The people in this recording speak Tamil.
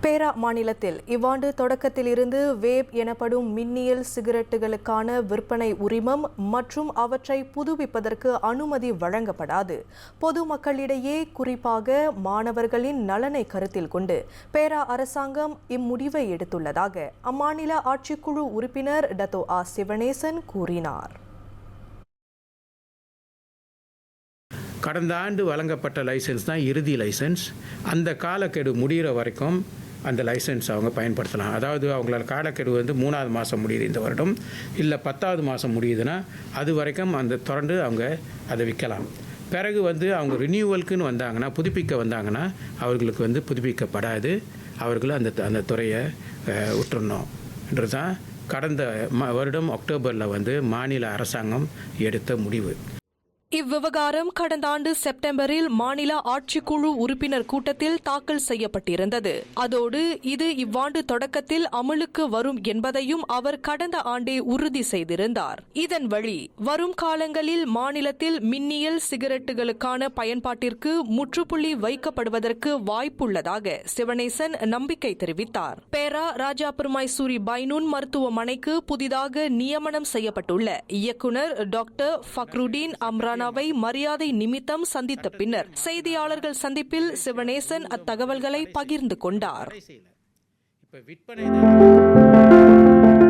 பேரா மாநிலத்தில் இவ்வாண்டு தொடக்கத்திலிருந்து வேப் எனப்படும் மின்னியல் சிகரெட்டுகளுக்கான விற்பனை உரிமம் மற்றும் அவற்றை புதுப்பிப்பதற்கு அனுமதி வழங்கப்படாது. பொதுமக்களிடையே குறிப்பாக மாணவர்களின் நலனை கருத்தில் கொண்டு பேரா அரசாங்கம் இம்முடிவை எடுத்துள்ளதாக அம்மாநில ஆட்சிக்குழு உறுப்பினர் டத்தோ ஆ சிவனேசன் கூறினார். கடந்த ஆண்டு வழங்கப்பட்ட லைசன்ஸ் தான் இறுதி லைசன்ஸ். அந்த காலக்கெடு முடிகிற வரைக்கும் அந்த லைசன்ஸ் அவங்க பயன்படுத்தலாம். அதாவது அவங்களோட காலக்கெடு 3வது மாதம் முடியுது இந்த வருடம், இல்லை 10வது மாதம் முடியுதுன்னா அது வரைக்கும் அந்த தொடர்ந்து அவங்க அதை விற்கலாம். பிறகு அவங்க ரினியூவலுக்குன்னு வந்தாங்கன்னா, புதுப்பிக்க வந்தாங்கன்னா அவர்களுக்கு புதுப்பிக்கப்படாது. அவர்கள் அந்த துறையை விட்டுறணும் என்று தான் கடந்த வருடம் அக்டோபரில் மாநில அரசாங்கம் எடுத்த முடிவு. இவ்விவகாரம் கடந்த ஆண்டு செப்டம்பரில் மாநில ஆட்சிக்குழு உறுப்பினர் கூட்டத்தில் தாக்கல் செய்யப்பட்டிருந்தது. அதோடு இது இவ்வாண்டு தொடக்கத்தில் அமலுக்கு வரும் என்பதையும் அவர் கடந்த ஆண்டே உறுதி செய்திருந்தார். இதன் வழி வரும் காலங்களில் மாநிலத்தில் மின்னியல் சிகரெட்டுகளுக்கான பயன்பாட்டிற்கு முற்றுப்புள்ளி வைக்கப்படுவதற்கு வாய்ப்புள்ளதாக சிவனேசன் நம்பிக்கை தெரிவித்தார். பேரா ராஜாபுர் மைசூரி பைனூன் மருத்துவமனைக்கு புதிதாக நியமனம் செய்யப்பட்டுள்ள இயக்குநர் டாக்டர் ஃபக்ருடீன் அம்ரான் மரியாதை நிமித்தம் சந்தித்த பின்னர் செய்தியாளர்கள் சந்திப்பில் சிவனேசன் அத்தகவல்களை பகிர்ந்து கொண்டார்.